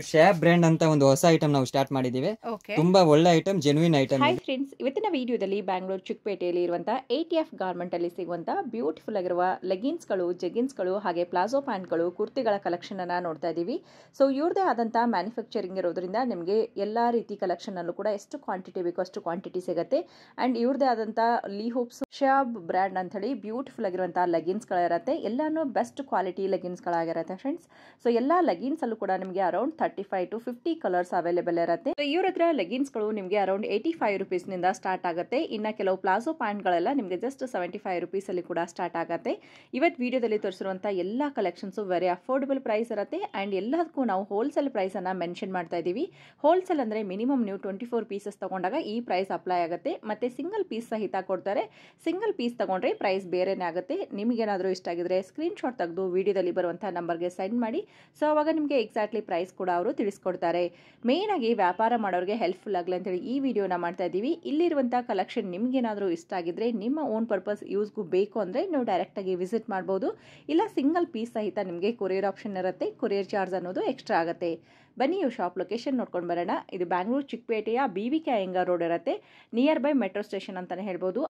ಶ್ಯಾಬ್ brand ಅಂತ ಒಂದು ಹೊಸ ಐಟಮ್ ನಾವು ಸ್ಟಾರ್ಟ್ ಮಾಡಿದ್ದೀವಿ. ತುಂಬಾ ಒಳ್ಳೆ item, genuine item. Hi friends, ಇವತ್ತಿನ ವಿಡಿಯೋದಲ್ಲಿ ಬ್ಯಾಂಗ್ಳೂರು ಚಿಕ್ಕಪೇಟೆಯಲ್ಲಿ ಇರುವಂತಹ ATF ಗಾರ್ಮೆಂಟ್ ಅಲ್ಲಿ ಸಿಗುವಂತಹ ಬ್ಯೂಟಿಫುಲ್ ಆಗಿರುವ ಲೆಗಿನ್ಸ್ಗಳು, ಜೆಗಿನ್ಸ್ಗಳು ಹಾಗೆ ಪ್ಲಾಜೋ ಪ್ಯಾಂಟ್ಗಳು, ಕುರ್ತಿಗಳ ಕಲೆಕ್ಷನ್ ಅನ್ನ ನೋಡ್ತಾ ಇದ್ದೀವಿ. ಸೊ ಇವ್ರದೇ ಆದಂತಹ ಮ್ಯಾನುಫ್ಯಾಕ್ಚರಿಂಗ್ ಇರೋದ್ರಿಂದ ನಿಮಗೆ ಎಲ್ಲಾ ರೀತಿ ಕಲೆಕ್ಷನ್ ಅಲ್ಲೂ ಕೂಡ ಎಷ್ಟು ಕ್ವಾಂಟಿಟಿ ಬೇಕೋ ಅಷ್ಟು ಕ್ವಾಂಟಿಟಿ ಸಿಗುತ್ತೆ. ಅಂಡ್ ಇವ್ರದೇ ಆದಂತಹ ಲೀ ಹೂಪ್ಸ್ ಶ್ಯಾಬ್ ಬ್ರ್ಯಾಂಡ್ ಅಂತ ಹೇಳಿ ಬ್ಯೂಟಿಫುಲ್ ಆಗಿರುವಂತಹ ಲೆಗಿನ್ಸ್ ಗಳಿರುತ್ತೆ. ಎಲ್ಲಾನು ಬೆಸ್ಟ್ ಕ್ವಾಲಿಟಿ ಲೆಗಿನ್ಸ್ ಗಳಾಗಿರುತ್ತೆ ಫ್ರೆಂಡ್ಸ್. ಸೊ ಎಲ್ಲಾ ಲೆಗಿನ್ಸ್ ಅಲ್ಲೂ ಕೂಡ ನಿಮಗೆ ಅರೌಂಡ್ 35 to 50 ಕಲರ್ಸ್ ಅವೈಲೇಬಲ್ ಇರುತ್ತೆ. ಇವ್ರ ಹತ್ರ ಲೆಗಿನ್ಸ್ ಗಳು ನಿಮಗೆ ಅರೌಂಡ್ 85 ರುಪೀಸ್ ನಿಂದ ಸ್ಟಾರ್ಟ್ ಆಗುತ್ತೆ. ಇನ್ನ ಕೆಲವು ಪ್ಲಾಜೋ ಪ್ಯಾಂಟ್ ಗಳೆಲ್ಲ ನಿಮಗೆ ಜಸ್ಟ್ 75 ರುಪೀಸ್ ಅಲ್ಲಿ ಕೂಡ ಸ್ಟಾರ್ಟ್ ಆಗುತ್ತೆ. ಇವತ್ತು ವಿಡಿಯೋದಲ್ಲಿ ತೋರಿಸಿರುವಂತಹ ಎಲ್ಲಾ ಕಲೆಕ್ಷನ್ಸ್ ವೆರಿ ಅಫೋರ್ಡಬಲ್ ಪ್ರೈಸ್ ಇರುತ್ತೆ. ಅಂಡ್ ಎಲ್ಲದಕ್ಕೂ ನಾವು ಹೋಲ್ಸೇಲ್ ಪ್ರೈಸ್ ಅನ್ನ ಮೆನ್ಷನ್ ಮಾಡ್ತಾ ಇದೀವಿ. ಹೋಲ್ಸೇಲ್ ಅಂದ್ರೆ ಮಿನಿಮಮ್ ನೀವು 24 ಪೀಸಸ್ ತಗೊಂಡಾಗ ಈ ಪ್ರೈಸ್ ಅಪ್ಲೈ ಆಗುತ್ತೆ. ಮತ್ತೆ ಸಿಂಗಲ್ ಪೀಸ್ ಸಹಿತ ಕೊಡ್ತಾರೆ. ಸಿಂಗಲ್ ಪೀಸ್ ತಗೊಂಡ್ರೆ ಪ್ರೈಸ್ ಬೇರೆನೇ ಆಗುತ್ತೆ. ನಿಮಗೇನಾದರೂ ಇಷ್ಟ ಆಗಿದ್ರೆ ಸ್ಕ್ರೀನ್ ಶಾಟ್ ತೆಗೆದು ವಿಡಿಯೋದಲ್ಲಿ ಬರುವಂತಹ ನಂಬರ್ಗೆ ಸೆಂಡ್ ಮಾಡಿ. ಸೊ ಅವಾಗ ನಿಮಗೆ ಎಕ್ಸಾಕ್ಟ್ಲಿ ಪ್ರೈಸ್ ಕೂಡ ಅವರು ತಿಳಿಸ್ಕೊಡ್ತಾರೆ. ಮೇನ್ ಆಗಿ ವ್ಯಾಪಾರ ಮಾಡೋರಿಗೆ ಹೆಲ್ಪ್ಫುಲ್ ಆಗಲಿ ಅಂತೇಳಿ ಈ ವಿಡಿಯೋನ ಮಾಡ್ತಾ ಇದ್ದೀವಿ. ಇಲ್ಲಿರುವಂತಹ ಕಲೆಕ್ಷನ್ ನಿಮ್ಗೇನಾದರೂ ಇಷ್ಟ ಆಗಿದ್ರೆ, ನಿಮ್ಮ ಓನ್ ಪರ್ಪಸ್ ಯೂಸ್ಗೂ ಬೇಕು ಅಂದರೆ ನೀವು ಡೈರೆಕ್ಟ್ ಆಗಿ ವಿಸಿಟ್ ಮಾಡ್ಬೋದು. ಇಲ್ಲ ಸಿಂಗಲ್ ಪೀಸ್ ಸಹಿತ ನಿಮಗೆ ಕೊರಿಯರ್ ಆಪ್ಷನ್ ಇರುತ್ತೆ. ಕೊರಿಯರ್ ಚಾರ್ಜ್ ಅನ್ನೋದು ಎಕ್ಸ್ಟ್ರಾ ಆಗುತ್ತೆ. ಬನ್ನಿ ಇವು ಶಾಪ್ ಲೊಕೇಶನ್ ನೋಡ್ಕೊಂಡು ಬರೋಣ. ಇದು ಬ್ಯಾಂಗ್ಳೂರು ಚಿಕ್ಕಪೇಟೆಯ BVK ಅಯ್ಯಂಗಾರ್ ರೋಡ್ ಇರುತ್ತೆ. ನಿಯರ್ ಬೈ ಮೆಟ್ರೋ ಸ್ಟೇಷನ್ ಅಂತಾನೆ ಹೇಳ್ಬೋದು.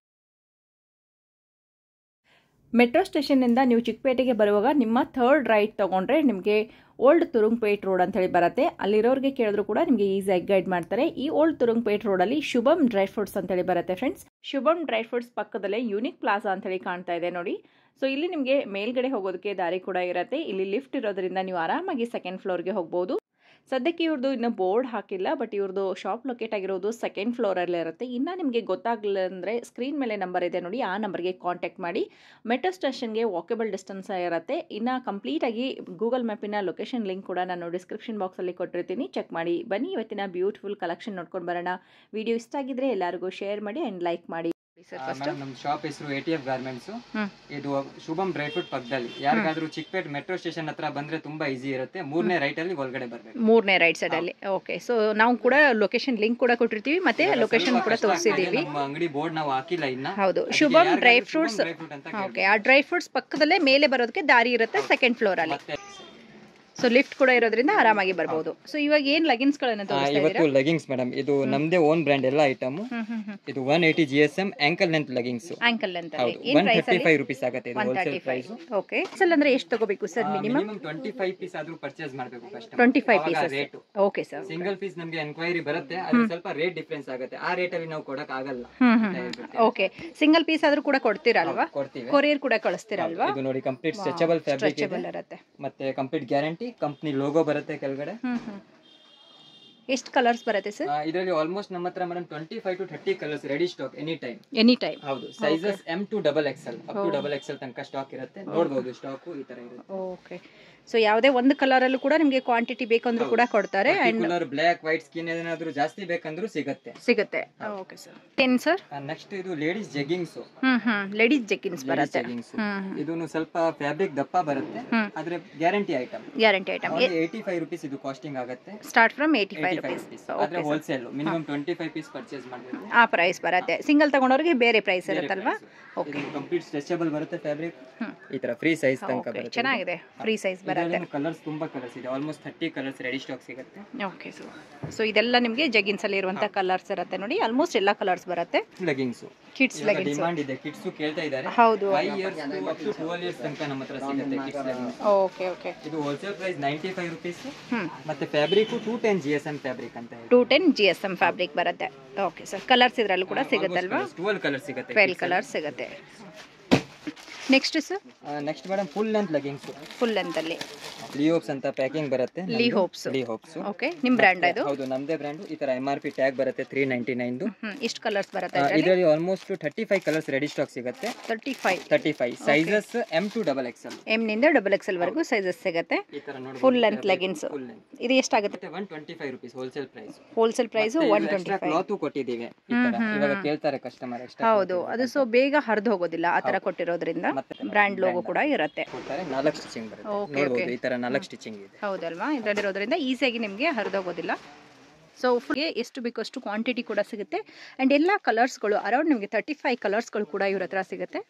ಮೆಟ್ರೋ ಸ್ಟೇಷನ್ನಿಂದ ನೀವು ಚಿಕ್ಕಪೇಟೆಗೆ ಬರುವಾಗ ನಿಮ್ಮ ಥರ್ಡ್ ರೈಟ್ ತಗೊಂಡ್ರೆ ನಿಮಗೆ ಓಲ್ಡ್ ತುರುಂಗ್ಪೇಟ್ ರೋಡ್ ಅಂತ ಹೇಳಿ ಬರುತ್ತೆ. ಅಲ್ಲಿರೋರಿಗೆ ಕೇಳಿದ್ರು ಕೂಡ ನಿಮಗೆ ಈಸಿಯಾಗಿ ಗೈಡ್ ಮಾಡ್ತಾರೆ. ಈ ಓಲ್ಡ್ ತುರುಂಗ್ಪೇಟ್ ರೋಡಲ್ಲಿ ಶುಭಮ್ ಡ್ರೈ ಫ್ರೂಟ್ಸ್ ಅಂತ ಹೇಳಿ ಬರುತ್ತೆ ಫ್ರೆಂಡ್ಸ್. ಶುಭಮ್ ಡ್ರೈ ಫ್ರೂಟ್ಸ್ ಪಕ್ಕದಲ್ಲೇ ಯೂನಿಕ್ ಪ್ಲಾಜಾ ಅಂತ ಹೇಳಿ ಕಾಣ್ತಾ ಇದೆ ನೋಡಿ. ಸೊ ಇಲ್ಲಿ ನಿಮಗೆ ಮೇಲ್ಗಡೆ ಹೋಗೋದಕ್ಕೆ ದಾರಿ ಕೂಡ ಇರುತ್ತೆ. ಇಲ್ಲಿ ಲಿಫ್ಟ್ ಇರೋದ್ರಿಂದ ನೀವು ಆರಾಮಾಗಿ ಸೆಕೆಂಡ್ ಫ್ಲೋರ್ಗೆ ಹೋಗ್ಬೋದು. ಸದ್ಯಕ್ಕೆ ಇವ್ರದ್ದು ಇನ್ನು ಬೋರ್ಡ್ ಹಾಕಿಲ್ಲ, ಬಟ್ ಇವ್ರದ್ದು ಶಾಪ್ ಲೊಕೇಟ್ ಆಗಿರೋದು ಸೆಕೆಂಡ್ ಫ್ಲೋರಲ್ಲೇ ಇರುತ್ತೆ. ಇನ್ನು ನಿಮಗೆ ಗೊತ್ತಾಗಲಿಲ್ಲ ಅಂದರೆ ಸ್ಕ್ರೀನ್ ಮೇಲೆ ನಂಬರ್ ಇದೆ ನೋಡಿ, ಆ ನಂಬರ್ಗೆ ಕಾಂಟ್ಯಾಕ್ಟ್ ಮಾಡಿ. ಮೆಟ್ರೋ ಸ್ಟೇಷನ್ಗೆ ವಾಕೇಬಲ್ ಡಿಸ್ಟೆನ್ಸ್ ಇರುತ್ತೆ. ಇನ್ನು ಕಂಪ್ಲೀಟಾಗಿ ಗೂಗಲ್ ಮ್ಯಾಪಿನ ಲೊಕೇಶನ್ ಲಿಂಕ್ ಕೂಡ ನಾನು ಡಿಸ್ಕ್ರಿಪ್ಷನ್ ಬಾಕ್ಸಲ್ಲಿ ಕೊಟ್ಟಿರ್ತೀನಿ, ಚೆಕ್ ಮಾಡಿ. ಬನ್ನಿ ಇವತ್ತಿನ ಬ್ಯೂಟಿಫುಲ್ ಕಲೆಕ್ಷನ್ ನೋಡ್ಕೊಂಡು ಬರೋಣ. ವಿಡಿಯೋ ಇಷ್ಟ ಆಗಿದ್ರೆ ಎಲ್ಲರಿಗೂ ಶೇರ್ ಮಾಡಿ ಆ್ಯಂಡ್ ಲೈಕ್ ಮಾಡಿ. ನಮ್ಮ ಶಾಪ್ ಹೆಸರು ATF ಗಾರ್ಮೆಂಟ್ಸ್. ಇದು ಶುಭಮ್ ಡ್ರೈ ಫ್ರೂಟ್ ಪಕ್ಕದಲ್ಲಿ. ಯಾರಿಗಾದ್ರೂ ಚಿಕ್ಕಪೇಟೆ ಮೆಟ್ರೋ ಸ್ಟೇಷನ್ ಹತ್ರ ಬಂದ್ರೆ ತುಂಬಾ ಈಸಿ ಇರುತ್ತೆ. ಮೂರನೇ ರೈಟ್ ಅಲ್ಲಿ ಒಳಗಡೆ ಬರ್ಬೇಕು. ಮೂರನೇ ರೈಟ್ ಸೈಡ್ ಅಲ್ಲಿ. ಓಕೆ, ಸೊ ನಾವು ಕೂಡ ಲೊಕೇಶನ್ ಲಿಂಕ್ ಕೂಡ ಕೊಟ್ಟಿರ್ತೀವಿ, ಮತ್ತೆ ಲೊಕೇಶನ್ ಕೂಡ ತೋರಿಸಿದೀವಿ. ನಮ್ಮ ಅಂಗಡಿ ಬೋರ್ಡ್ ನಾವು ಹಾಕಿಲ್ಲ ಇನ್ನ. ಹೌದು, ಶುಭಮ್ ಡ್ರೈ ಫ್ರೂಟ್ಸ್. ಓಕೆ, ಆ ಡ್ರೈ ಫ್ರೂಟ್ಸ್ ಪಕ್ಕದಲ್ಲೇ ಮೇಲೆ ಬರೋದಕ್ಕೆ ದಾರಿ ಇರುತ್ತೆ ಸೆಕೆಂಡ್ ಫ್ಲೋರ್ ಅಲ್ಲಿ. ಸೊ ಲಿಫ್ಟ್ ಕೂಡ ಇರೋದ್ರಿಂದ ಆರಾಮಾಗಿ ಬರಬಹುದು. ಸೊ ಇವಾಗ ಏನ್ ಲೆಗಿನ್ಸ್ ಗಳನ್ನ ತೋರಿಸ್ತಾ ಇದ್ದೀರಾ? ಇವತ್ತು ಲೆಗಿಂಗ್ಸ್ ಮೇಡಮ್, ಇದು ನಮ್ದೇ ಓನ್ ಬ್ರ್ಯಾಂಡ್ ಎಲ್ಲ ಐಟಮ್. ಇದು 180 GSM ankle length leggings. Ankle length ಅಲ್ಲಿ ಏನ್ ಪ್ರೈಸ್ ಅಲ್ಲಿ? 135 ರೂಪೀಸ್ ಆಗುತ್ತೆ ಇದು ಹೋಲ್ಸೇಲ್ ಪ್ರೈಸ್. ಓಕೆ, ಸೆಲ್ ಅಂದ್ರೆ ಎಷ್ಟು ತಗೋಬೇಕು ಸರ್? ಮಿನಿಮಮ್ 25 ಪೀಸ್ ಆದ್ರೂ ಪರ್ಚೇಸ್ ಮಾಡಬೇಕು customer. 25 pieces rate. Okay sir. Single piece ನಮಗೆ ಎನ್ಕ್ವೈರಿ ಬರುತ್ತೆ, ಅದು ಸ್ವಲ್ಪ ರೇಟ್ ಡಿಫರೆನ್ಸ್ ಆಗುತ್ತೆ. ಆ ರೇಟ್ ಅಲ್ಲಿ ನಾವು ಕೊಡಕ್ ಆಗಲ್ಲ. ಓಕೆ, ಸಿಂಗಲ್ ಪೀಸ್ ಆದ್ರೂ ಕೂಡ ಕೊಡ್ತೀರಲ್ವಾ? ಕೊಡ್ತೀವಿ. ಕೊರಿಯರ್ ಕೂಡ ಕಳಿಸ್ತೀರಲ್ವಾ? ಇದು ನೋಡಿ ಕಂಪ್ಲೀಟ್ ಸ್ಟ್ರೆಚಬಲ್ ಫ್ಯಾಬ್ರಿಕ್ ಇರುತ್ತೆ. ಮತ್ತೆ ಕಂಪ್ಲೀಟ್ ಗ್ಯಾರಂಟಿ, ಕಂಪನಿ ಲೋಗೋ ಬರುತ್ತೆ ಕೆಳಗಡೆ. ಎಷ್ಟು ಕಲರ್ಸ್ ಬರುತ್ತೆ ಸರ್ ಇದರಲ್ಲಿ? ಆಲ್ಮೋಸ್ಟ್ ನಮ್ಮ ಹತ್ರ madam 25 to 30 colours ready stock any time. ಹೌದು, sizes M to XXL up to XXL ತನಕ ಸ್ಟಾಕ್ ಇರುತ್ತೆ. ನೋಡಬಹುದು ಸ್ಟಾಕ್ ಈ ತರ ಇರುತ್ತೆ. ಓಕೆ, ಸೊ ಯಾವುದೇ ಒಂದು ಕಲರ್ ಅಲ್ಲೂ ಕೂಡ ನಿಮಗೆ ಕ್ವಾಂಟಿಟಿ ಬೇಕಂದ್ರೂ ಕೂಡ ಕೊಡ್ತಾರೆ. ಕಲರ್ ಬ್ಲಾಕ್, ವೈಟ್, ಸ್ಕಿನ್ ಏನಾದರೂ ಜಾಸ್ತಿ ಬೇಕಂದ್ರೂ ಸಿಗುತ್ತೆ. Okay sir. ಏನ್ ಸರ್ ನೆಕ್ಸ್ಟ್ ಇದು ಲೇಡೀಸ್ ಜೆಗ್ಗಿಂಗ್ಸ್. ಲೇಡೀಸ್ ಜೆಗ್ಗಿಂಗ್ಸ್ ಬರುತ್ತೆ. ಇದನ್ನು ಸ್ವಲ್ಪ ಫ್ಯಾಬ್ರಿಕ್ ದಪ್ಪ ಬರುತ್ತೆ, ಆದ್ರೆ ಗ್ಯಾರಂಟಿ ಐಟಮ್. 85 ರೂಪೀಸ್ ಇದು ಕಾಸ್ಟಿಂಗ್ ಆಗುತ್ತೆ. Start from 85 rupees. ಆದ್ರೆ ಹೋಲ್ಸೇಲ್ ಮಿನಿಮಮ್ 25 ಪೀಸ್ ಪರ್ಚೇಸ್ ಮಾಡಬೇಕು. ಆ ಪ್ರೈಸ್ ಬರುತ್ತೆ. ಸಿಂಗಲ್ ತಗೊಂಡವರಿಗೆ ಬೇರೆ ಪ್ರೈಸ್ ಇರುತ್ತಲ್ವಾ? ಓಕೆ, ಕಂಪ್ಲೀಟ್ ಸ್ಟ್ರೆಚಬಲ್ ಬರುತ್ತೆ ಫ್ಯಾಬ್ರಿಕ್. ಈ ತರ ಫ್ರೀ ಸೈಜ್ ತನಕ ಬರುತ್ತೆ. ಚೆನ್ನಾಗಿದೆ, ಫ್ರೀ ಸೈಜ್ ಬರುತ್ತೆ. ಕಲರ್ಸ್ ತುಂಬಾ ಕಲರ್ಸ್ ಇದೆ. ಆಲ್ಮೋಸ್ಟ್ 30 ಕಲರ್ಸ್ ರೆಡಿ ಸ್ಟಾಕ್ ಸಿಗುತ್ತೆ. ಓಕೆ, ಸೊ ಇದೆಲ್ಲ ನಿಮಗೆ ಜೆಗಿನ್ಸ್ ಅಲ್ಲಿ ಇರುವಂತ ಕಲರ್ಸ್ ಇರುತ್ತೆ ನೋಡಿ. ಆಲ್ಮೋಸ್ಟ್ ಎಲ್ಲ ಕಲರ್ಸ್ ಬರುತ್ತೆ. ಲೆಗಿಂಗ್ಸ್, ಕಿಡ್ಸ್ ಲೆಗಿನ್ಸ್ ಡಿಮಾಂಡ್ ಇದೆ. ಕಿಡ್ಸ್ ಕೇಳ್ತಾ ಇದ್ದಾರೆ. ಹೌದು, 5 ಇಯರ್ಸ್ ಅಪ್ ಟು 12 ಇಯರ್ಸ್ ತನಕ ನಮ್ಮ ಹತ್ರ ಸಿಗುತ್ತೆ ಕಿಡ್ಸ್ ಲೆಗಿಂಗ್ಸ್. ಓಕೆ. ಇದು ಹೋಲ್ಸೇಲ್ ಪ್ರೈಸ್ 95 ರೂಪೀಸ್. ಮತ್ತೆ ಫ್ಯಾಬ್ರಿಕ್ 210 GSM ಫ್ಯಾಬ್ರಿಕ್ ಅಂತ ಹೇಳಿ 210 GSM ಫ್ಯಾಬ್ರಿಕ್ ಬರುತ್ತೆ. ಓಕೆ ಸರ್, ಕಲರ್ಸ್ ಇದರಲ್ಲೂ ಕೂಡ ಸಿಗುತ್ತಲ್ವಾ? 12 ಕಲರ್ ಸಿಗುತ್ತೆ. 12 ಕಲರ್ಸ್ ಸಿಗುತ್ತೆ. Next sir? Next madam full length leggings. Full length ಅಲ್ಲಿ ಲೀ ಹೋಪ್ಸ್ ಅಂತ ಪ್ಯಾಕಿಂಗ್ ಬರುತ್ತೆ. ಲೀ ಹೋಪ್ಸ್. ಓಕೆ, ನಿಮ್ಮ ಬ್ರ್ಯಾಂಡ್ ಇದು? ಹೌದು, ನಮ್ಮದೇ ಬ್ರ್ಯಾಂಡ್. ಈ ತರ MRP ಟ್ಯಾಗ್ ಬರುತ್ತೆ 399. ಎಷ್ಟು ಕಲರ್ಸ್ ಬರುತ್ತೆ ಇದರಲ್ಲಿ? ಆಲ್ಮೋಸ್ಟ್ 35 ಕಲರ್ಸ್ ರೆಡಿ ಸ್ಟಾಕ್ ಸಿಗುತ್ತೆ. 35 sizes M to XXL. M ನಿಂದ XXL ವರೆಗೂ ಸೈಜಸ್ ಸಿಗುತ್ತೆ. Full length leggings. ಇದು ಎಷ್ಟಾಗುತ್ತೆ? 125 rupees wholesale price. Wholesale price 125. Cloth ಕೊಟ್ಟಿದ್ದೀವಿ. ಇವಾಗ ಕೇಳ್ತಾರೆ ಕಸ್ಟಮರ್ ಎಕ್ಸ್ಟ್ರಾ. ಹೌದು, ಅದು ಸೊ ಬೇಗ ಹರಿದು ಹೋಗೋದಿಲ್ಲ ಆ ತರ ಕೊಟ್ಟಿರೋದ್ರಿಂದ. ಬ್ರ್ಯಾಂಡ್ ಲೋಗೋ ಕೂಡ ಇರುತ್ತೆ. 4 ಸ್ಟಿಚಿಂಗ್ ಬರುತ್ತೆ. ನೋಡಬಹುದು ಈ ತರ 4 ಸ್ಟಿಚಿಂಗ್ ಇದೆ. ಹೌದಲ್ವಾ? ಇದರಲ್ಲಿರೋದ್ರಿಂದ ಈಸಿಯಾಗಿ ನಿಮಗೆ ಹರಿದೋಗೋದಿಲ್ಲ. ಸೊ ಫುಲ್ಗೆ ಎಷ್ಟು ಬೇಕೋ ಅಷ್ಟು ಕ್ವಾಂಟಿಟಿ ಕೂಡ ಸಿಗುತ್ತೆ. ಅಂಡ್ ಎಲ್ಲ ಕಲರ್ಸ್ಗಳು ಅರೌಂಡ್ ನಿಮಗೆ 35 ಕಲರ್ಸ್ಗಳು ಕೂಡ ಇವ್ರ ಹತ್ರ ಸಿಗುತ್ತೆ.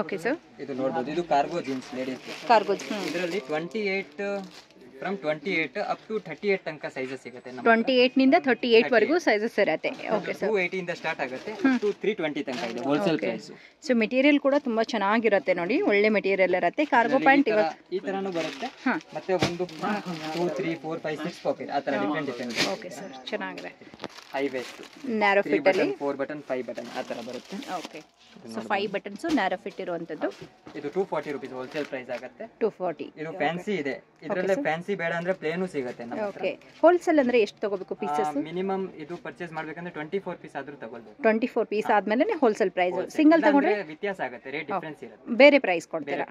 ಓಕೆ ಸರ್, ಇದು ನೋಡಬಹುದು. ಇದು ಕಾರ್ಗೋ ಜೀನ್ಸ್ ಲೇಡೀಸ್. ಕಾರ್ಗೋ ಇದರಲ್ಲಿ 28 ಫ್ರಮ್ 28 ಅಪ್ ಟು 38 ತನಕ ಸೈಜಸ್ ಸಿಗುತ್ತೆ. 28 ನಿಂದ 38 ವರೆಗೂ ಸೈಜಸ್ ಇರುತ್ತೆ. Okay sir. 280 ಇಂದ ಸ್ಟಾರ್ಟ್ ಆಗುತ್ತೆ ಅಪ್ ಟು 320 ತನಕ ಇದೆ ಹೋಲ್ಸೇಲ್ ಪ್ರೈಸ್. ಸೊ ಮೆಟೀರಿಯಲ್ ಕೂಡ ತುಂಬಾ ಚೆನ್ನಾಗಿರುತ್ತೆ ನೋಡಿ, ಒಳ್ಳೆ ಮೆಟೀರಿಯಲ್ ಇರುತ್ತೆ. ಕಾರ್ಗೋ ಪ್ಯಾಂಟ್ ಈ ತರನೂ ಬರುತ್ತೆ, ಮತ್ತೆ ಒಂದು 2 3 4 5 6 ಪಾಕೆಟ್ ಆ ತರ ಡಿಫರೆಂಟ್. ಓಕೆ ಸರ್, ಚೆನ್ನಾಗಿದೆ. ಹೈ ವೇಸ್ಟ್, ನ್ಯಾರೋ ಫಿಟ್ ಅಲ್ಲಿ 4 ಬಟನ್ 5 ಬಟನ್ ಆ ತರ ಬರುತ್ತೆ. Okay, so 5 buttons narrow fit ಇರುವಂತದ್ದು. ಇದು 240 ರೂಪೀಸ್ ಹೋಲ್ಸೇಲ್ ಪ್ರೈಸ್ ಆಗುತ್ತೆ. 240. ಇದು ಫ್ಯಾನ್ಸಿ ಇದೆ, ಇದರಲ್ಲೇ ಫ್ಯಾನ್ಸಿ ಬೇಡ ಅಂದ್ರೆ ಪ್ಲೇನು ಸಿಗುತ್ತೆ ನಮ್ಮ ಹತ್ರ. ಓಕೆ, ಹೋಲ್ಸೇಲ್ ಅಂದ್ರೆ ಎಷ್ಟು ತಗೋಬೇಕು ಪೀಸಸ್? ಮಿನಿಮಮ್ ಇದು ಪರ್ಚೇಸ್ ಮಾಡ್ಬೇಕಂದ್ರೆ 24 ಪೀಸ್ ಆದ್ರೂ ತಗೊಳ್ಬೇಕು. 24 ಪೀಸ್ ಆದ್ಮೇಲೆ ಹೋಲ್ಸೇಲ್ ಪ್ರೈಸ್. ಸಿಂಗಲ್ ತಗೊಂಡ್ರೆ ವ್ಯತ್ಯಾಸ ಆಗುತ್ತೆ, ರೇಟ್ ಡಿಫರೆನ್ಸ್ ಇರುತ್ತೆ. ಬೇರೆ ಪ್ರೈಸ್ ಕೊಡ್ತೀರಾ?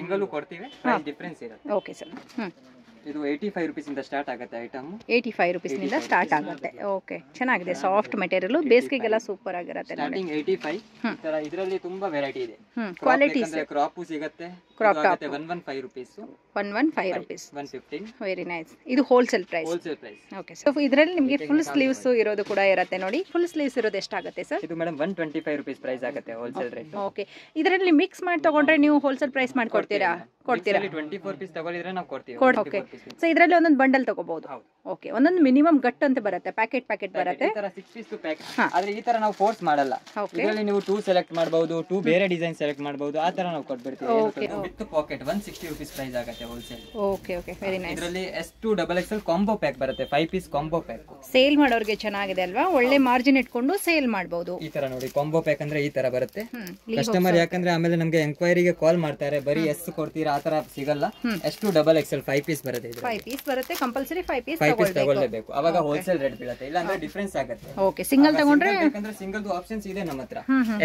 ಸಿಂಗಲ್ ಕೊಡ್ತೀವಿ, ಪ್ರೈಸ್ ಡಿಫರೆನ್ಸ್ ಇರುತ್ತೆ. Okay sir. ಇದು 85 ರೂಪೀಸ್ ಇಂದ ಸ್ಟಾರ್ಟ್ ಆಗುತ್ತೆ ಐಟಮ್. 85 ರೂಪೀಸ್ ನಿಂದ ಸ್ಟಾರ್ಟ್ ಆಗುತ್ತೆ. ಓಕೆ, ಚೆನ್ನಾಗಿದೆ, ಸಾಫ್ಟ್ ಮೆಟೀರಿಯಲ್, ಬೇಸಿಗೆಗೆಲ್ಲ ಸೂಪರ್ ಆಗಿರುತ್ತೆ. ಸ್ಟಾರ್ಟಿಂಗ್ 85 ತರ. ಇದರಲ್ಲಿ ತುಂಬಾ ವೆರೈಟಿ ಇದೆ. ಕ್ವಾಲಿಟೀಸ್ ಕ್ರಾಪ್ ಸಿಗುತ್ತೆ, crop top 115 rupees. 115 rupees, 115. Very nice. ಇದು wholesale price. Wholesale price. Okay, so ಇದರಲ್ಲಿ ನಿಮಗೆ ಫುಲ್ ಸ್ಲೀವ್ಸ್ ಇರೋದು ಕೂಡ ಇರುತ್ತೆ ನೋಡಿ. ಫುಲ್ ಸ್ಲೀವ್ಸ್ ಇರೋದು ಎಷ್ಟಾಗುತ್ತೆ ಸರ್? ಇದು ಮೇಡಮ್ 125 ರೂಪೀಸ್ ಪ್ರೈಸ್ ಆಗುತ್ತೆ ಹೋಲ್ಸೇಲ್ ರೇಟ್. ಓಕೆ, ಇದರಲ್ಲಿ ಮಿಕ್ಸ್ ಮಾಡಿ ತಗೊಂಡ್ರೆ ನೀವು ಹೋಲ್ಸೇಲ್ ಪ್ರೈಸ್ ಮಾಡಿ ಕೊಡ್ತೀರಾ? 24 ಪೀಸ್ ತಗೊಳ್ಳಿದ್ರೆ ನಾವು ಕೊಡ್ತೀವಿ. ಓಕೆ, ಸೊ ಇದರಲ್ಲಿ ಒಂದೊಂದು ಬಂಡಲ್ ತಗೋಬಹುದು. ಓಕೆ, ಒಂದೊಂದು ಮಿನಿಮಮ್ ಗಟ್ ಅಂತ ಬರುತ್ತೆ, ಪ್ಯಾಕೆಟ್ ಬರುತ್ತೆ. ಈ ತರ 6 ಪೀಸ್ ಪ್ಯಾಕೆಟ್. ಆದ್ರೆ ಈ ತರ ನಾವು ಫೋರ್ಸ್ ಮಾಡಲ್ಲ. ಇದರಲ್ಲಿ ನೀವು 2 ಸೆಲೆಕ್ಟ್ ಮಾಡಬಹುದು, 2 ಬೇರೆ ಡಿಸೈನ್ ಸೆಲೆಕ್ಟ್ ಮಾಡಬಹುದು, ಆ ತರ ನಾವು ಕೊಡ್ಬಿಡ್ತೀವಿ. ವಿತ್ ಪಾಕೆಟ್ 160 ರೂಪೀಸ್ ಪ್ರೈಸ್ ಆಗುತ್ತೆ wholesale. Okay okay, very nice. ಇದರಲ್ಲಿ S2 XXL ಕಾಂಬೋ ಪ್ಯಾಕ್ ಬರುತ್ತೆ, 5 ಪೀಸ್ ಕಾಂಬೋ ಪ್ಯಾಕ್. ಸೇಲ್ ಮಾಡೋರಿಗೆ ಚೆನ್ನಾಗಿದೆ ಅಲ್ವಾ, ಒಳ್ಳೆ ಮಾರ್ಜಿನ್ ಇಟ್ಕೊಂಡು ಸೇಲ್ ಮಾಡಬಹುದು. ಈ ತರ ನೋಡಿ, ಕಾಂಬೋ ಪ್ಯಾಕ್ ಅಂದ್ರೆ ಈ ತರ ಬರುತ್ತೆ. ಕಸ್ಟಮರ್ ಯಾಕಂದ್ರೆ ಆಮೇಲೆ ನಮಗೆ ಎಂಕ್ವೈರಿಗೆ ಕಾಲ್ ಮಾಡ್ತಾರೆ, ಬರೀ ಎಸ್ ಕೊಡ್ತೀರಾ ಆ ತರ ಸಿಗಲ್ಲ. S2 XXL 5 ಪೀಸ್ ಬರುತ್ತೆ. 5 ಪೀಸ್ ಬರುತ್ತೆ, ಕಂಪಲ್ಸರಿ 5 ಪೀಸ್ ತಗೊಳ್ಳೇಬೇಕು, ಅವಾಗ ಹೋಲ್ಸೇಲ್ ರೇಟ್ ಬೀಳುತ್ತೆ, ಇಲ್ಲ ಅಂದ್ರೆ ಡಿಫರೆನ್ಸ್ ಆಗುತ್ತೆ. ಓಕೆ, ಸಿಂಗಲ್ ತಗೊಂಡ್ರೆ ಯಾಕಂದ್ರೆ ಸಿಂಗಲ್ ಆಪ್ಷನ್ಸ್ ಇದೆ ನಮ್ಮ ಹತ್ರ,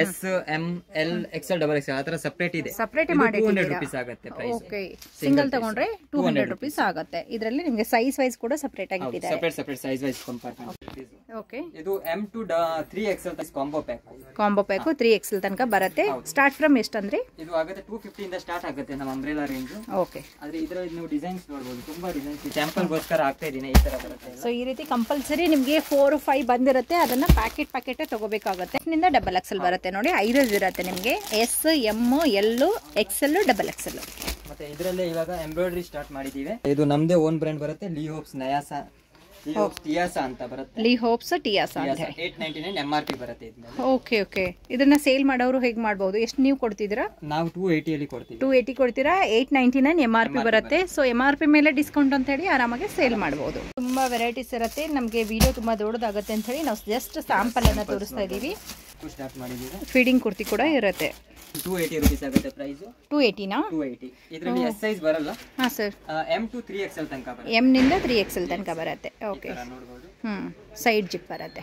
S M L XL XXL ಆ ತರ ಸೆಪರೇಟ್ ಇದೆ. ಸೆಪರೇಟ್ ಮಾಡಿ 200 ರೂಪೀಸ್ ಆಗುತ್ತೆ ಪ್ರೈಸ್. ಓಕೆ, ಸಿಂಗಲ್ ತಗೊಂಡ್ರೆ 200 ರೂಪೀಸ್ ಆಗುತ್ತೆ. ಇದರಲ್ಲಿ ನಿಮಗೆ ಸೈಜ್ ವೈಸ್ ಕೂಡ ಸೆಪರೇಟ್ ಆಗಿ ಇಟ್ಟಿದ್ದಾರೆ. Separate size wise compartment. Okay, ಇದು M2 3XL combo pack. 3XL ತನಕ ಬರುತ್ತೆ. ಸ್ಟಾರ್ಟ್ ಫ್ರಮ್ ಎಷ್ಟು ಅಂದ್ರೆ ಇದು ಆಗುತ್ತೆ 250 ಇಂದ ಸ್ಟಾರ್ಟ್ ಆಗುತ್ತೆ ನಮ್ಮ ಅಂಬ್ರೆಲಾ ರೇಂಜ್. ಓಕೆ, ಆದ್ರೆ ಇದರಲ್ಲಿ ನೀವು ಡಿಸೈನ್ಸ್ ನೋಡಬಹುದು, ತುಂಬಾ ಡಿಸೈನ್ಸ್ ಸ್ಯಾಂಪಲ್ ಗೋಸ್ಕರ ಆಗ್ತಾ ಇದೀನಿ. ಈ ತರ ಬರುತ್ತೆ. ಸೊ ಈ ರೀತಿ ಕಂಪಲ್ಸರಿ ನಿಮಗೆ 4 5 ಬಂದಿರುತ್ತೆ, ಅದನ್ನ ಪ್ಯಾಕೆಟ್ ತಗೋಬೇಕಾಗುತ್ತೆ. ನಿಂದ XXL ಬರುತ್ತೆ ನೋಡಿ, 5 ಇರುತ್ತೆ ನಿಮಗೆ, S M L XL XXL. ಮತ್ತೆ ಇದರಲ್ಲೇ ಇವಾಗ ಎಂಬ್ರಾಯ್ಡರಿ ಸ್ಟಾರ್ಟ್ ಮಾಡಿದೀವಿ. ಇದು ನಮ್ದೇ ಓನ್ ಬ್ರ್ಯಾಂಡ್ ಬರುತ್ತೆ, ಲಿ ಹೋಪ್ಸ್ ನಯಾಸಾ, ಲಿ ಹೋಪ್ಸ್ ಟಿಯಾಸಾ ಅಂತ ಬರುತ್ತೆ. ಲಿ ಹೋಪ್ಸ್ ಟಿಯಾಸಾ ಅಂತ 899 MRP ಬರುತ್ತೆ ಇದನ್ನ. ಓಕೆ ಓಕೆ, ಇದನ್ನ ಸೇಲ್ ಮಾಡೋರು ಹೇಗೆ ಮಾಡಬಹುದು? ಎಷ್ಟು ನೀವು ಕೊಡ್ತಿದ್ದೀರಾ? ನಾವು 280 ಅಲ್ಲಿ ಕೊಡ್ತೀವಿ. 280 ಕೊಡ್ತೀರಾ, 899 MRP ಬರುತ್ತೆ. ಸೊ MRP ಮೇಲೆ ಡಿಸ್ಕೌಂಟ್ ಅಂತ ಹೇಳಿ ಆರಾಮಾಗಿ ಸೇಲ್ ಮಾಡಬಹುದು. ತುಂಬಾ ವೆರೈಟೀಸ್ ಇರುತ್ತೆ. ನಮಗೆ ವಿಡಿಯೋ ತುಂಬಾ ದೊಡ್ಡದಾಗುತ್ತೆ ಅಂತ ಹೇಳಿ ನಾವು ಜಸ್ಟ್ ಸ್ಯಾಂಪಲ್ ಅನ್ನ ತೋರಿಸ್ತಾ ಇದೀವಿ. ಸ್ಟಾರ್ಟ್ ಮಾಡಿದೀವಿ. ಫೀಡಿಂಗ್ ಕುರ್ತಿ ಕೂಡ ಇರುತ್ತೆ. 280 ರೂಪೀಸ್ ಆಗುತ್ತೆ ಪ್ರೈಸ್. 280 ನಾ? 280. ಇದರಲ್ಲಿ ಎಸ್ ಸೈಜ್ ಬರಲ್ಲ. ಹಾ ಸರ್, M to 3XL ತನಕ ಬರುತ್ತೆ. M ನಿಂದ 3XL ತನಕ ಬರುತ್ತೆ. ಓಕೆ, ನೋಡಬಹುದು. ಸೈಡ್ ಜಿಪ್ ಬರುತ್ತೆ.